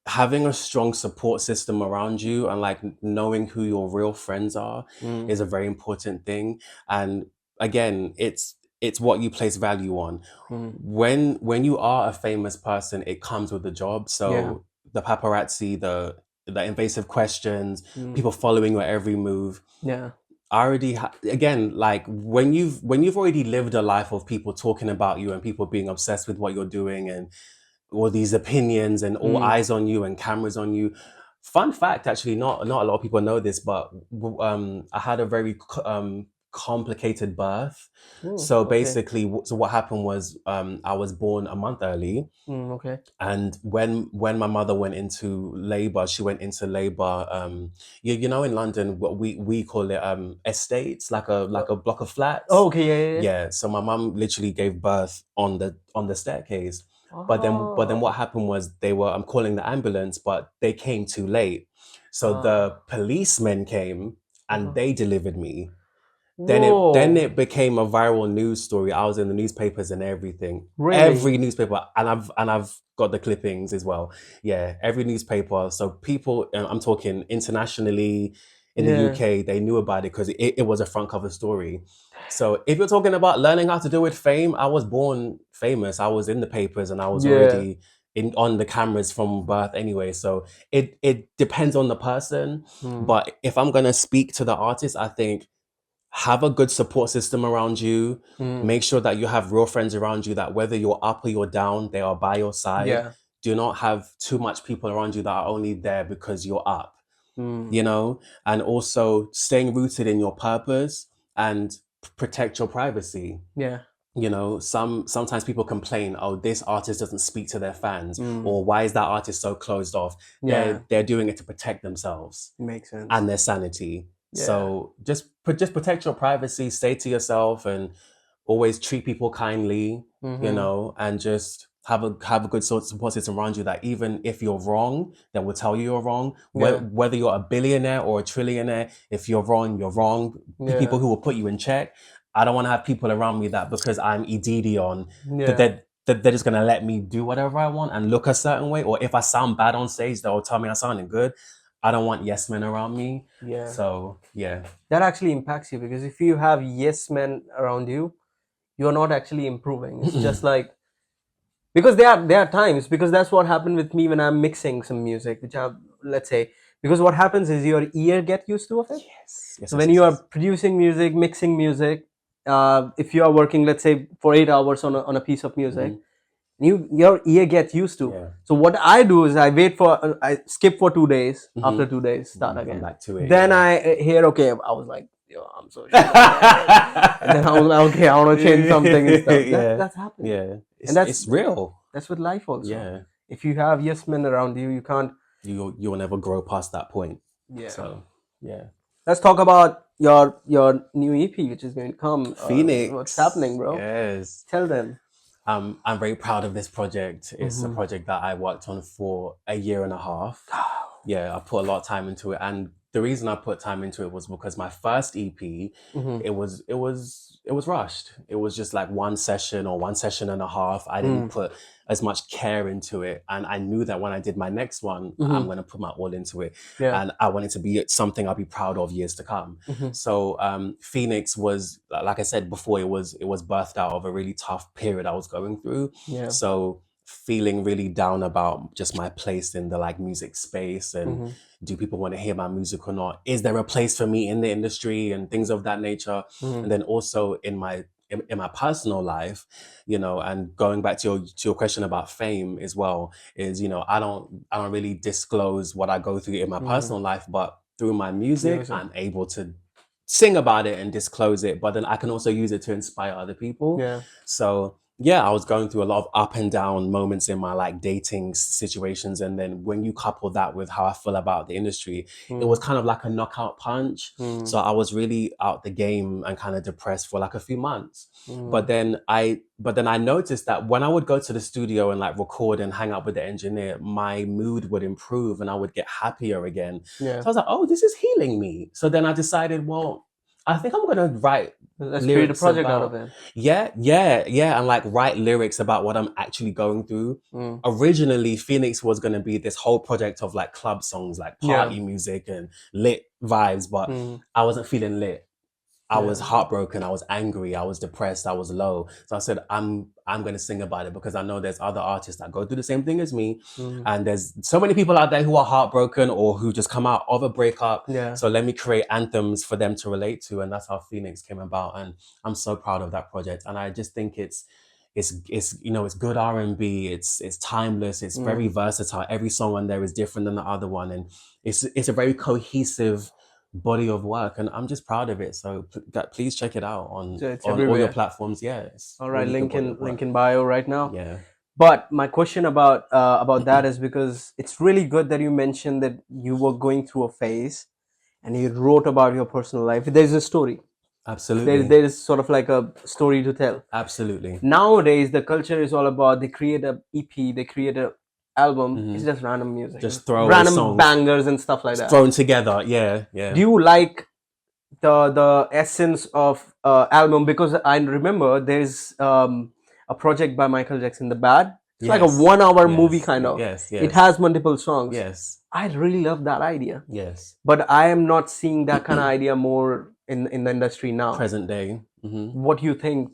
having a strong support system around you and like knowing who your real friends are mm, is a very important thing. And again, it's what you place value on. mm, When you are a famous person, it comes with the job. yeah, So the paparazzi, the invasive questions, mm, people following your every move. yeah, I already again, like when you've already lived a life of people talking about you and people being obsessed with what you're doing and all these opinions and all mm. eyes on you and cameras on you. Fun fact, actually, not a lot of people know this, but I had a very complicated birth. Mm, So okay, basically, so what happened was I was born a month early, okay, and when my mother went into labor, she went into labor. You know, in London, what we call it estates, like a block of oh, flats. okay, yeah, yeah, yeah. Yeah. So my mum literally gave birth on the staircase. But then what Oh, happened was they were I'm calling the ambulance, but they came too late. So the ah, policemen came and uh-huh. they delivered me. Then Whoa, it became a viral news story. I was in the newspapers and everything. really? Every newspaper, and I've got the clippings as well. Yeah, every newspaper. So people, I'm talking internationally, in the Yeah, UK, they knew about it because it was a front cover story. So if you're talking about learning how to deal with fame, I was born famous. I was in the papers and I was yeah, already in on the cameras from birth anyway. So it depends on the person. mm, But if I'm gonna speak to the artist, I think have a good support system around you. mm, Make sure that you have real friends around you that whether you're up or you're down, they are by your side. yeah, Do not have too much people around you that are only there because you're up, mm, you know? And also staying rooted in your purpose and protect your privacy. yeah, You know, sometimes people complain, oh, this artist doesn't speak to their fans, mm, or why is that artist so closed off? yeah, They're doing it to protect themselves makes sense. and their sanity. Yeah, So just protect your privacy, stay to yourself, and always treat people kindly, you mm-hmm, know, and just have a good sort of support system around you that even if you're wrong, they will tell you you're wrong. yeah, Whether you're a billionaire or a trillionaire, if you're wrong, you're wrong. People yeah, who will put you in check. I don't want to have people around me that because I'm Edidion, yeah, that they're just gonna let me do whatever I want and look a certain way. Or if I sound bad on stage, they'll tell me I sounded good. I don't want yes men around me. yeah. So yeah. That actually impacts you because if you have yes men around you, you're not actually improving. It's just like, because there are times, because that's what happened with me when I'm mixing some music, which I, let's say, because what happens is your ear get used to of it. Yes. Yes, So yes, when yes, you are yes. producing music, mixing music, if you are working, let's say, for 8 hours on a piece of music, Hmm. your ear gets used to. Yeah. So what I do is I skip for 2 days. Hmm. After 2 days, start You come again. back to it, Then yeah. I hear, okay, I was like, yo, I'm so shit at it. And then I was like, okay, I want to change something and stuff. Yeah. That's happened, Yeah. and It's real. that's with life also. Yeah. If you have yes men around you, you can't. You'll never grow past that point. Yeah. So yeah. Let's talk about your new EP, which is going to come. What's happening, Phoenix. bro? Yes. Tell them. I'm very proud of this project. It's a Mm-hmm. project that I worked on for a year and a half. Yeah, I put a lot of time into it, and the reason I put time into it was because my first EP, Mm-hmm. it was rushed. It was just like one session or one session and a half. I didn't put as much care into it, and I knew that when I did my next one, I'm Mm-hmm. going to put my all into it, Yeah. and I want it to be something I'll be proud of years to come. Mm-hmm. So Phoenix was, like I said before, it was birthed out of a really tough period I was going through. Yeah. So feeling really down about just my place in the like music space, and Mm-hmm. do people want to hear my music or not? Is there a place for me in the industry and things of that nature? Mm-hmm. And then also in my personal life, and going back to your question about fame as well, is I don't really disclose what I go through in my Mm-hmm. personal life, but through my music, Music. I'm able to sing about it and disclose it, but then I can also use it to inspire other people. Yeah. So yeah, I was going through a lot of up and down moments in my like dating situations, and then when you couple that with how I feel about the industry, it was Mm-hmm. kind of like a knockout punch. So I was really out the game and kind of depressed for like a few months. Mm-hmm. But then I noticed that when I would go to the studio and like record and hang out with the engineer, my mood would improve and I would get happier again. Yeah. So I was like, oh, this is healing me. So then I decided, well, I think I'm gonna write Let's create a lyrics project out of about, it. yeah, and like write lyrics about what I'm actually going through. Mm. Originally, Phoenix was gonna be this whole project of like club songs, like Yeah. party music and lit vibes, but Mm. I wasn't feeling lit. I was Yeah. heartbroken, I was angry, I was depressed, I was low. So I said, I'm gonna sing about it because I know there's other artists that go through the same thing as me. Mm. And there's so many people out there who are heartbroken or who just come out of a breakup. Yeah. So let me create anthems for them to relate to. And that's how Phoenix came about. And I'm so proud of that project. And I just think it's good R&B. It's timeless. It's very Mm. versatile. Every song on there is different than the other one. And it's a very cohesive body of work, and I'm just proud of it. So please check it out on So it's on all your everywhere. platforms. Yeah, it's All right, really good link body in of link work. in bio right now. Yeah, But my question about that is because it's really good that you mentioned that you were going through a phase and you wrote about your personal life. There's a story. absolutely, There is sort of like a story to tell. absolutely. Nowadays, the culture is all about they create a EP, they create a album. It's Hmm. just random music, Just throwaway random songs bangers and stuff like that. thrown together. Yeah, Do yeah, you like the essence of album? Because I remember there's a project by Michael Jackson, The Bad. It's like a yes, 1 hour movie yes, kind of. yes, It yes, has multiple songs. yes, I really love that idea, yes. but I am not seeing that kind of idea more in the industry now. Present day. Hmm. What do you think?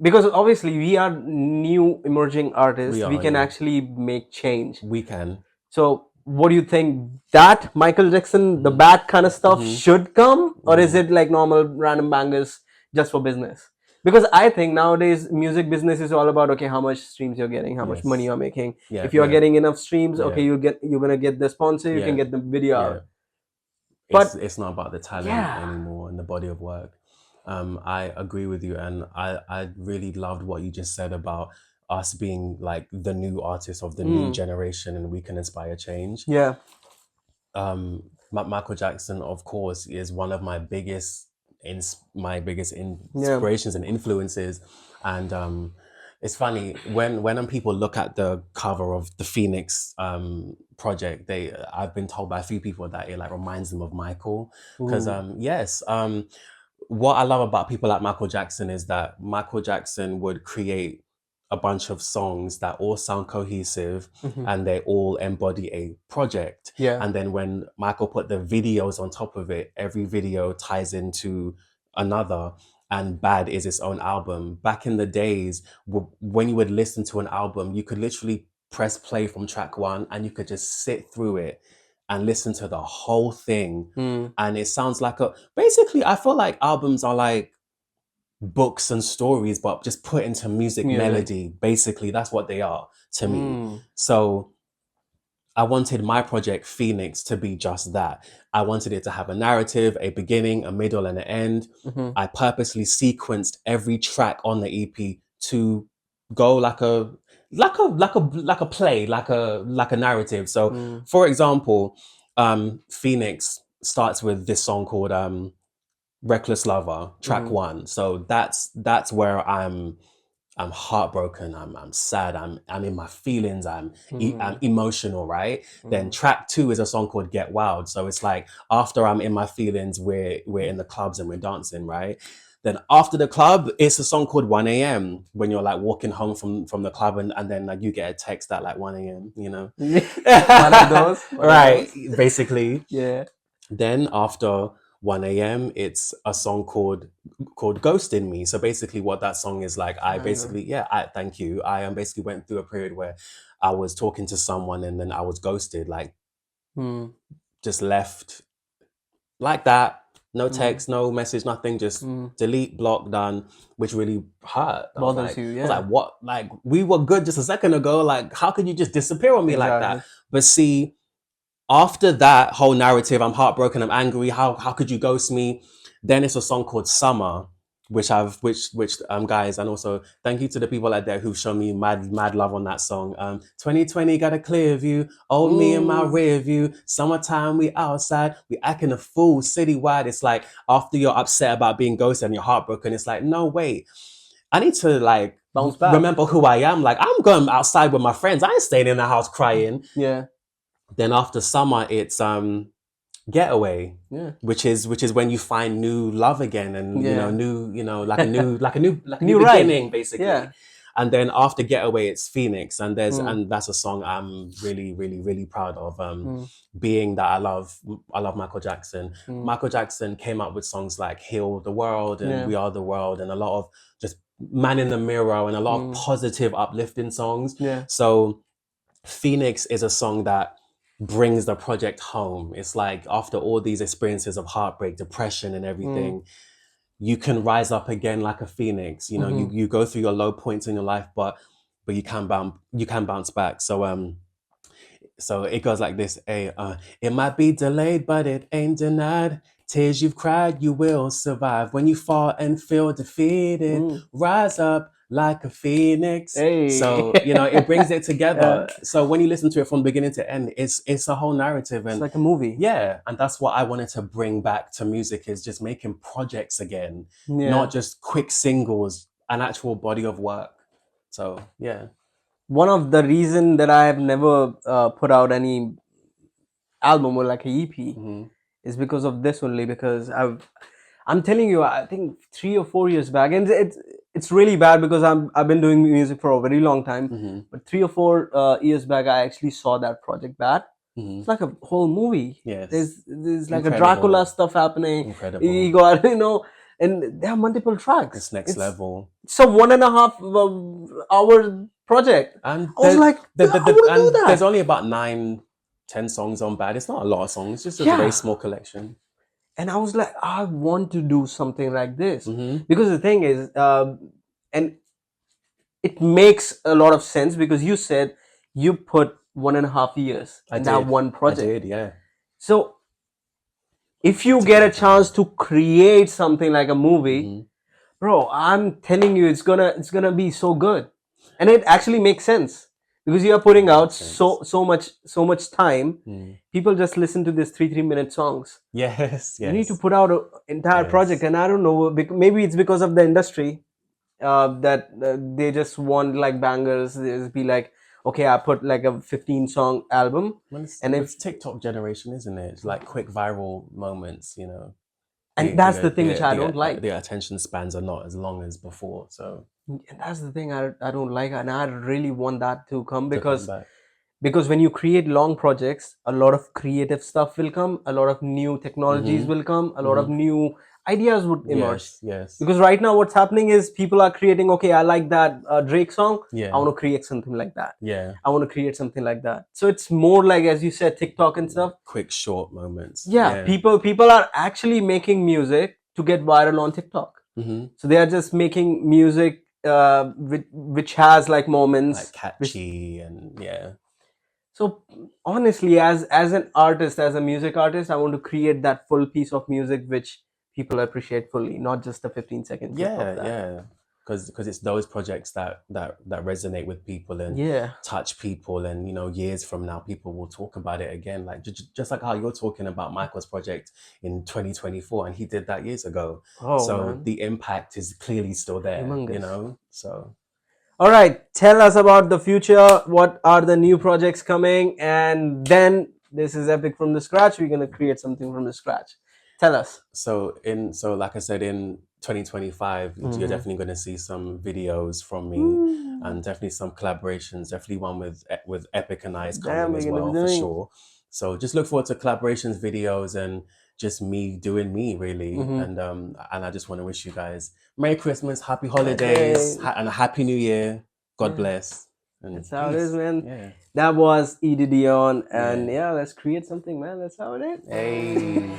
Because obviously we are new emerging artists, We we are, can yeah. actually make change. We can. So what do you think, that Michael Jackson, the Hmm. bad kind of stuff Hmm. should come, or is Hmm. it like normal random bangers just for business? Because I think nowadays music business is all about, okay, how much streams you're getting, how much money Yes. you're making. Yeah. If you're Yeah. getting enough streams, okay, Yeah. you're gonna get the sponsor, you can Yeah. get the video Yeah. out. it's But it's not about the talent yeah. anymore and the body of work. I agree with you, and I really loved what you just said about us being like the new artists of the new Mm, generation, and we can inspire change. yeah. Michael Jackson, of course, is one of my biggest Yeah. inspirations and influences, and it's funny when people look at the cover of the Phoenix project, I've been told by a few people that it like reminds them of Michael, because Ooh. yes, what I love about people like Michael Jackson is that Michael Jackson would create a bunch of songs that all sound cohesive Mhm. and they all embody a project. Yeah. And then when Michael put the videos on top of it, every video ties into another. And Bad is its own album. Back in the days, when you would listen to an album, you could literally press play from track one and you could just sit through it and listen to the whole thing. Mm, And it sounds like basically, I feel like albums are like books and stories, but just put into music music. melody. Basically, that's what they are to me. Mm, So I wanted my project Phoenix to be just that. I wanted it to have a narrative, a beginning, a middle, and an end. mhm, I purposely sequenced every track on the EP to go like a play, like a narrative. So, mm, for example, Phoenix starts with this song called Reckless Lover, track mhm, one. So that's where I'm I'm heartbroken, I'm sad, I'm in my feelings, I'm Mm. emotional, right? Then Mm. track 2 is a song called Get Wild. So it's like after I'm in my feelings, we're in the clubs and we're dancing, right? Then after the club, it's a song called 1 a.m. when you're like walking home from the club, and then like you get a text at like 1 a.m., you know? One of those. One of Right, those. basically. Yeah. Then after 1 a.m., it's a song called Ghosting Me. So basically what that song is like, Banger. I thank you. I basically went through a period where I was talking to someone and then I was ghosted, like Mm. just left like that. No Mm. text, no message, nothing, just Mm. delete, block, done, which really hurt. Bothers you. I was Yeah. like, what? Like we were good just a second ago. Like, how could you just disappear on me like Exactly. that? But see, after that whole narrative, I'm heartbroken, I'm angry. How could you ghost me? Then it's a song called Summer, which guys, and also thank you to the people out there who've shown me mad love on that song. 2020 got a clear view, old me in my Mm. rear view. Summertime, we outside, we acting a fool citywide. It's like after you're upset about being ghosted and you're heartbroken, it's like no wait. I need to like Bounce back. remember who I am. Like I'm going outside with my friends. I ain't staying in the house crying. Yeah. Then after Summer, it's Getaway, Yeah. which is when you find new love again, and Yeah. new, like a new New ride. beginning basically. Yeah. And then after Getaway, it's Phoenix, and Mm. that's a song I'm really really really proud of. Mm. Being that I love Michael Jackson. Mm. Michael Jackson came up with songs like Heal the World and Yeah. We Are the World, and a lot of just Man in the Mirror, and a lot of Mm. positive uplifting songs. Yeah. So Phoenix is a song that brings the project home. It's like after all these experiences of heartbreak, depression, and Mm. everything, you can rise up again like a phoenix. You know, Mm-hmm. you go through your low points in your life, but you can bounce back. So it goes like this: it might be delayed, but it ain't denied. Tears you've cried, you will survive. When you fall and feel defeated, Mm. rise up like a phoenix. Hey. So it brings it Yeah. together. So when you listen to it from beginning to end, it's a whole narrative, It's and like a movie. yeah, and that's what I wanted to bring back to music, is just making projects again, Yeah. not just quick singles, an actual body of work. So yeah. One of the reason that I have never put out any album or like a EP Hmm. is because of this only. Because I'm telling you, I think 3 or 4 years back, and it's really bad because I've been doing music for a very long time. Hmm. But 3 or 4 years back, I actually saw that Project Bad. Hmm. It's like a whole movie. Yes. There's like a Dracula Incredible. stuff happening. You Incredible. got and there are multiple tracks. It's next It's level. a 1.5 hour project. And I was like, I want to do there's that. only about 9, 10 songs on Bad. It's not a lot of songs. It's just a very Yeah. small collection. And I was like, I want to do something like this. Hmm. Because the thing is, and it makes a lot of sense because you said you put 1.5 years I in that did. one I project. did. Yeah. So if you It's a get a great chance time. to create something like a movie, Hmm. bro, I'm telling you, it's gonna be so good, and it actually makes sense because you are putting It out makes sense. so much time. Mm. People just listen to this 3 minute songs. Yes. You need to Yes. put out an entire project, Yes. and I don't know, maybe it's because of the industry that they just want like bangers. They just be like, okay, I put like a 15-song album, Well, it's, and if it's TikTok generation, isn't it? It's like quick viral moments. and that's the thing which I don't The like. attention spans are not as long as before. So And that's the thing I don't like, and I really want that to come to come because back. when you create long projects, a lot of creative stuff will come, a lot of new technologies Hmm. will come, a lot Hmm. of new ideas would emerge. Yes. Yes. Because right now what's happening is people are creating, okay, I like that Drake song, I Yeah. want to create something like that, Yeah. I want to create something like that. So it's more like, as you said, TikTok and stuff. Quick, short moments. Yeah, Yeah. people are actually making music to get viral on TikTok. Hmm. So they are just making music which has like Like moments which, catchy and yeah. so honestly, as an artist, as a music artist, I want to create that full piece of music which people appreciate fully, not just a 15-second clip of Yeah, that. yeah. Because it's those projects that resonate with people and Yeah. touch people, and years from now people will talk about it again, like just like how you're talking about Michael's project in 2024, and he did that years ago. Oh So man, the impact is clearly still there, humongous. so All right, tell us about the future. What are the new projects coming? And then this is Epic from the scratch. We're gonna create something from the scratch. Tell us. So like I said, in 2025, you're Mhm. definitely going to see some videos from me, Woo. and definitely some collaborations. Definitely one with Epic and I is Damn, coming we're as gonna be well for doing. sure. So just look forward to collaborations, videos, and just me doing me really. Mm-hmm. And I just want to wish you guys Merry Christmas, Happy Okay. Holidays, and a Happy New Year. God Yeah, bless and that's how it is, peace. man. Yeah, That was Edidion, and yeah. yeah, let's create something, man. That's how it is. Hey.